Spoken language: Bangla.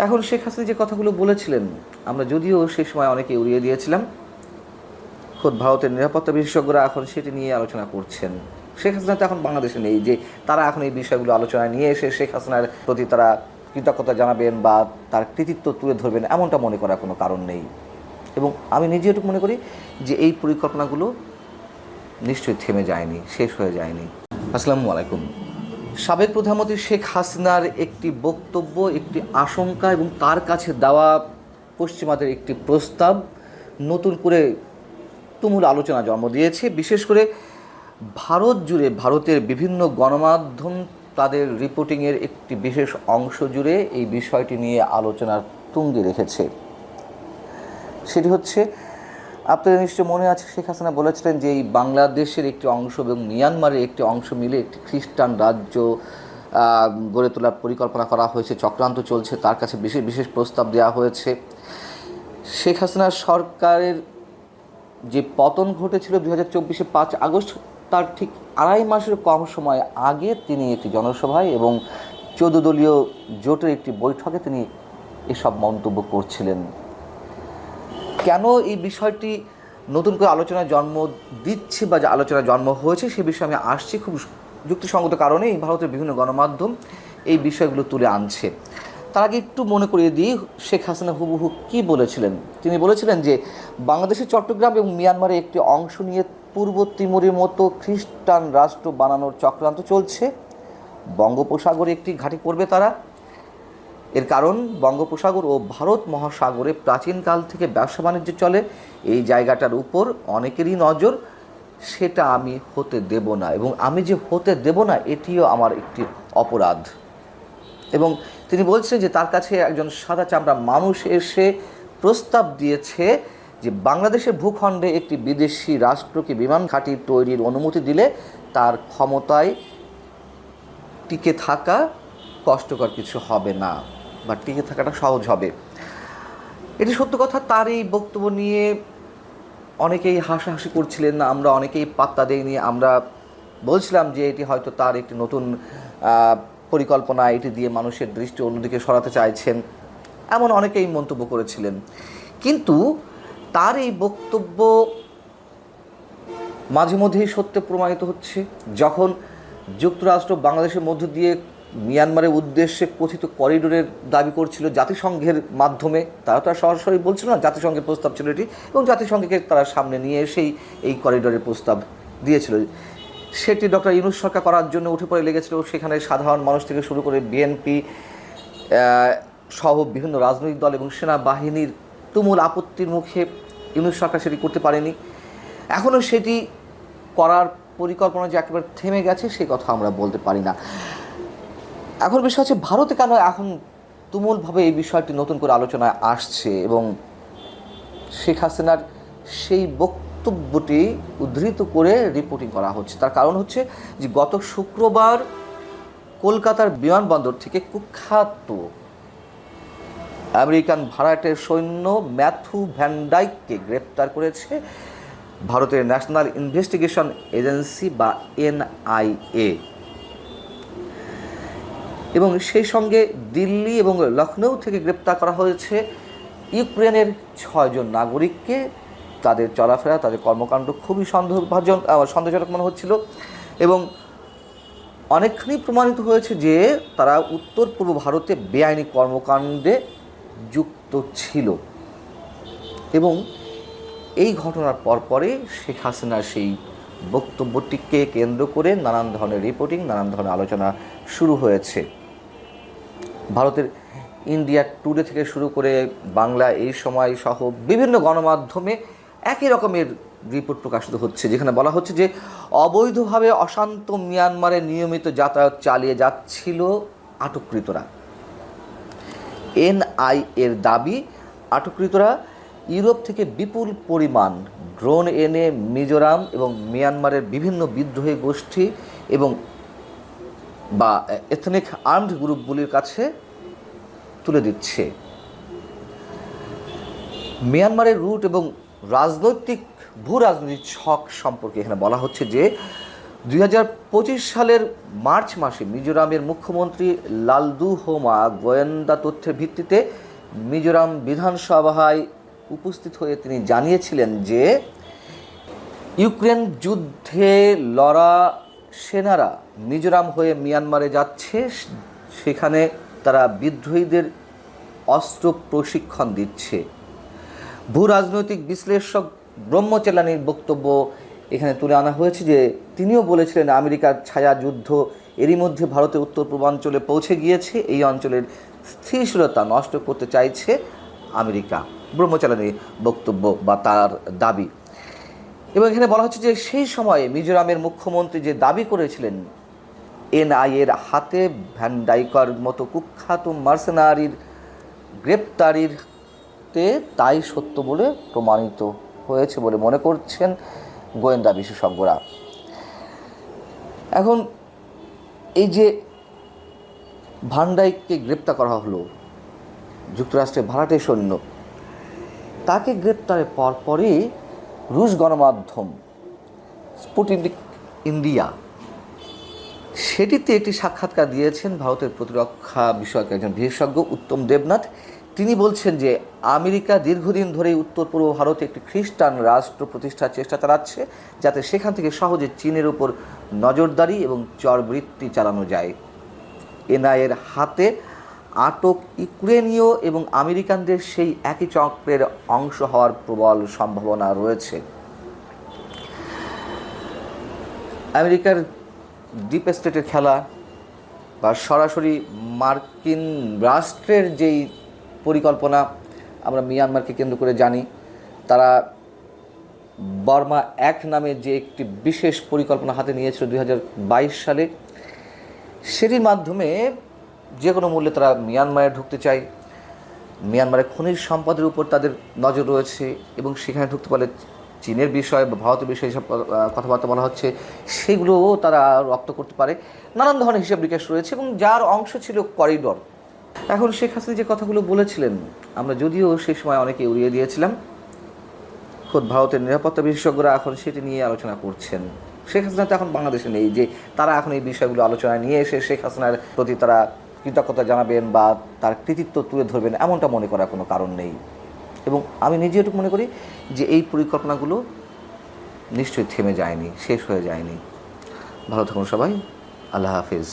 এখন শেখ হাসিনা যে কথাগুলো বলেছিলেন, আমরা যদিও সে সময় অনেকে উড়িয়ে দিয়েছিলাম, খোদ ভারতের নিরাপত্তা বিশেষজ্ঞরা এখন সেটি নিয়ে আলোচনা করছেন। শেখ হাসিনা তো এখন বাংলাদেশে নেই, যে তারা এখন এই বিষয়গুলো আলোচনায় নিয়ে এসে শেখ হাসিনার প্রতি তারা কৃতজ্ঞতা জানাবেন বা তার কৃতিত্ব তুলে ধরবেন, এমনটা মনে করার কোনো কারণ নেই। এবং আমি নিজে এটুকু মনে করি যে এই পরিকল্পনাগুলো নিশ্চয়ই থেমে যায়নি, শেষ হয়ে যায়নি। আসসালামু আলাইকুম। সাবেক প্রধানমন্ত্রী শেখ হাসিনার একটি বক্তব্য, একটি আশঙ্কা এবং তার কাছে দেওয়া পশ্চিমাদের একটি প্রস্তাব নতুন করে তুমুল আলোচনা জন্ম দিয়েছে। বিশেষ করে ভারত জুড়ে, ভারতের বিভিন্ন গণমাধ্যম তাদের রিপোর্টিংয়ের একটি বিশেষ অংশ জুড়ে এই বিষয়টি নিয়ে আলোচনার তুঙ্গে রেখেছে। সেটি হচ্ছে, আপনাদের নিশ্চয় মনে আছে, শেখ হাসিনা বলেছিলেন যে এই বাংলাদেশের একটি অংশ এবং মিয়ানমারের একটি অংশ মিলে একটি খ্রিস্টান রাজ্য গড়ে তোলার পরিকল্পনা করা হয়েছে, চক্রান্ত চলছে, তার কাছে বিশেষ বিশেষ প্রস্তাব দেওয়া হয়েছে। শেখ হাসিনার সরকারের যে পতন ঘটেছিল 2024 5 আগস্ট, তার ঠিক আড়াই মাসের কম সময় আগে তিনি একটি জনসভায় এবং 14 দলীয় জোটের একটি বৈঠকে তিনি এসব মন্তব্য করছিলেন। কেন এই বিষয়টি নতুন করে আলোচনা জন্ম দিচ্ছে বা যে আলোচনা জন্ম হয়েছে সে বিষয়ে আমি আসছি। খুব যুক্তিসঙ্গত কারণে এই ভারতের বিভিন্ন গণমাধ্যম এই বিষয়গুলো তুলে আনছে। তার আগে একটু মনে করিয়ে দিই শেখ হাসিনা হুবহু কী বলেছিলেন। তিনি বলেছিলেন যে বাংলাদেশের চট্টগ্রাম এবং মিয়ানমারের একটি অংশ নিয়ে পূর্ব তিমুরের মতো খ্রিস্টান রাষ্ট্র বানানোর চক্রান্ত চলছে। বঙ্গোপসাগরে একটি ঘাঁটি করবে তারা। এর কারণ বঙ্গোপসাগর ও ভারত মহাসাগরে প্রাচীনকাল থেকে ব্যবসা বাণিজ্য চলে। এই জায়গাটার উপর অনেকেরই নজর, সেটা আমি হতে দেব না, এবং আমি যে হতে দেব না এটিও আমার একটি অপরাধ। এবং তিনি বলছেন যে তার কাছে একজন সাদা চামড়া মানুষ এসে প্রস্তাব দিয়েছে যে বাংলাদেশের ভূখণ্ডে একটি বিদেশি রাষ্ট্রকে বিমান ঘাঁটি তৈরির অনুমতি দিলে তার ক্ষমতায় টিকে থাকা কষ্টকর কিছু হবে না, বা টিকে থাকাটা সহজ হবে। এটি সত্য কথা। তার এই বক্তব্য নিয়ে অনেকেই হাসাহাসি করছিলেন, আমরা অনেকেই পাত্তা দেইনি। আমরা বলছিলাম যে এটি হয়তো তার একটি নতুন পরিকল্পনা, এটি দিয়ে মানুষের দৃষ্টি অন্যদিকে সরাতে চাইছেন, এমন অনেকেই মন্তব্য করেছিলেন। কিন্তু তার এই বক্তব্য মাঝে মধ্যেই সত্য প্রমাণিত হচ্ছে। যখন যুক্তরাষ্ট্র বাংলাদেশের মধ্য দিয়ে মিয়ানমারের উদ্দেশ্যে কথিত করিডোরের দাবি করছিল জাতিসংঘের মাধ্যমে, তারা তো আর সরাসরি বলছিল না, জাতিসংঘের প্রস্তাব ছিল এটি, এবং জাতিসংঘকে তারা সামনে নিয়ে এসেই এই করিডোরের প্রস্তাব দিয়েছিল। সেটি ডক্টর ইউনূস সরকার করার জন্য উঠে পড়ে লেগেছিল। সেখানে সাধারণ মানুষ থেকে শুরু করে বিএনপি সহ বিভিন্ন রাজনৈতিক দল এবং সেনাবাহিনীর তুমুল আপত্তির মুখে ইউনূস সরকার সেটি করতে পারেনি। এখনও সেটি করার পরিকল্পনা যে একেবারে থেমে গেছে সে কথা আমরা বলতে পারি না। এখন বিষয় হচ্ছে ভারতে কেন এখন তুমুলভাবে এই বিষয়টি নতুন করে আলোচনায় আসছে, এবং শেখ হাসিনার সেই বক্তব্যটি উদ্ধৃত করে রিপোর্টিং করা হচ্ছে। তার কারণ হচ্ছে যে গত শুক্রবার কলকাতার বিমানবন্দর থেকে কুখ্যাত আমেরিকান ভাড়াটের সৈন্য ম্যাথু ভ্যান ডাইককে গ্রেপ্তার করেছে ভারতের ন্যাশনাল ইনভেস্টিগেশন এজেন্সি বা NIA, এবং সেই সঙ্গে দিল্লি এবং লখনৌ থেকে গ্রেপ্তার করা হয়েছে ইউক্রেনের 6 জন নাগরিককে। তাদের চলাফেরা, তাদের কর্মকাণ্ড খুবই সন্দেহজনক মনে হচ্ছিল, এবং অনেকখানি প্রমাণিত হয়েছে যে তারা উত্তর পূর্ব ভারতে বেআইনি কর্মকাণ্ডে যুক্ত ছিল। এবং এই ঘটনার পরপরই শেখ হাসিনার সেই বক্তব্যটিকে কেন্দ্র করে নানান ধরনের রিপোর্টিং, নানান ধরনের আলোচনা শুরু হয়েছে। ভারতের ইন্ডিয়া টুডে থেকে শুরু করে বাংলা এই সময় সহ বিভিন্ন গণমাধ্যমে একই রকমের রিপোর্ট প্রকাশিত হচ্ছে, যেখানে বলা হচ্ছে যে অবৈধভাবে অশান্ত মিয়ানমারে নিয়মিত যাতায়াত চালিয়ে যাচ্ছিল আটককৃতরা। NIA-র দাবি, আটককৃতরা ইউরোপ থেকে বিপুল পরিমাণ ড্রোন এনে মিজোরাম এবং মিয়ানমারের বিভিন্ন বিদ্রোহী গোষ্ঠী এবং বা এথনিক আর্মড গ্রুপগুলির কাছে তুলে দিচ্ছে। মিয়ানমারের রুট এবং ভূ রাজনৈতিক ছক সম্পর্কে এখানে বলা হচ্ছে যে 2025 সালের মার্চ মাসে মিজোরামের মুখ্যমন্ত্রী লালদুহোমা গোয়েন্দা তথ্যের ভিত্তিতে মিজোরাম বিধানসভায় উপস্থিত হয়ে তিনি জানিয়েছিলেন যে ইউক্রেন যুদ্ধে লড়া সেনারা মিজোরাম হয়ে মিয়ানমারে যাচ্ছে, সেখানে তারা বিদ্রোহীদের অস্ত্র প্রশিক্ষণ দিচ্ছে। ভূ রাজনৈতিক বিশ্লেষক ব্রহ্মচেলানির বক্তব্য এখানে তুলে আনা হয়েছে যে তিনিও বলেছিলেন আমেরিকার ছায়া যুদ্ধ এরই মধ্যে ভারতের উত্তর পূর্বাঞ্চলে পৌঁছে গিয়েছে, এই অঞ্চলের স্থিতিশীলতা নষ্ট করতে চাইছে আমেরিকা। ব্রহ্মচেলানির বক্তব্য বা তার দাবি। এবং এখানে বলা হচ্ছে যে সেই সময়ে মিজোরামের মুখ্যমন্ত্রী যে দাবি করেছিলেন এনআইএর হাতে ভ্যান ডাইকার মতো কুখ্যাত মার্সেনারির গ্রেপ্তারিতে তাই সত্য বলে প্রমাণিত হয়েছে বলে মনে করছেন গোয়েন্দা বিশেষজ্ঞরা। এখন এই যে ভ্যান ডাইককে গ্রেপ্তার করা হলো, যুক্তরাষ্ট্রের ভাড়াটে সৈন্য, তাকে গ্রেপ্তারের পরপরই রুশ গণমাধ্যম স্পুটনিক ইন্ডিয়া সেটিতে একটি সাক্ষাৎকার দিয়েছেন ভারতের প্রতিরক্ষা বিষয়ক একজন বিশেষজ্ঞ উত্তম দেবনাথ। তিনি বলছেন যে আমেরিকা দীর্ঘদিন ধরেই উত্তর পূর্ব ভারতে একটি খ্রিস্টান রাষ্ট্র প্রতিষ্ঠার চেষ্টা চালাচ্ছে, যাতে সেখান থেকে সহজে চীনের উপর নজরদারি এবং চরবৃত্তি চালানো যায়। এনআইএর হাতে আটক ইউক্রেনীয় এবং আমেরিকানদের সেই একই চক্রের অংশ হওয়ার প্রবল সম্ভাবনা রয়েছে। আমেরিকার ডিপ স্টেটের খেলা বা সরাসরি মার্কিন রাষ্ট্রের যেই পরিকল্পনা আমরা মিয়ানমারকে কেন্দ্র করে জানি, তারা বর্মা অ্যাক্ট নামে যে একটি বিশেষ পরিকল্পনা হাতে নিয়েছিল 2022 সালে, সেটির মাধ্যমে যে কোনো মূল্যে তারা মিয়ানমারে ঢুকতে চায়। মিয়ানমারের খনিজ সম্পদের উপর তাদের নজর রয়েছে এবং সেখানে ঢুকতে পারলে চীনের বিষয় বা ভারতের বিষয়ে যেসব কথাবার্তা বলা হচ্ছে সেগুলোও তারা রপ্ত করতে পারে। নানান ধরনের হিসাব নিকাশ রয়েছে এবং যার অংশ ছিল করিডর। এখন শেখ হাসিনা যে কথাগুলো বলেছিলেন আমরা যদিও সেই সময় অনেকে উড়িয়ে দিয়েছিলাম, খোদ ভারতের নিরাপত্তা বিশেষজ্ঞরা এখন সেটি নিয়ে আলোচনা করছেন। শেখ হাসিনা তো এখন বাংলাদেশে নেই, যে তারা এখন এই বিষয়গুলো আলোচনায় নিয়ে এসে শেখ হাসিনার প্রতি তারা কৃতজ্ঞতা জানাবেন বা তার কৃতিত্ব তুলে ধরবেন এমনটা মনে করার কোনো কারণ নেই। এবং আমি নিজে এটুকু মনে করি যে এই পরিকল্পনাগুলো নিশ্চয়ই থেমে যায়নি, শেষ হয়ে যায়নি। ভালো থাকুন সবাই, আল্লাহ হাফিজ।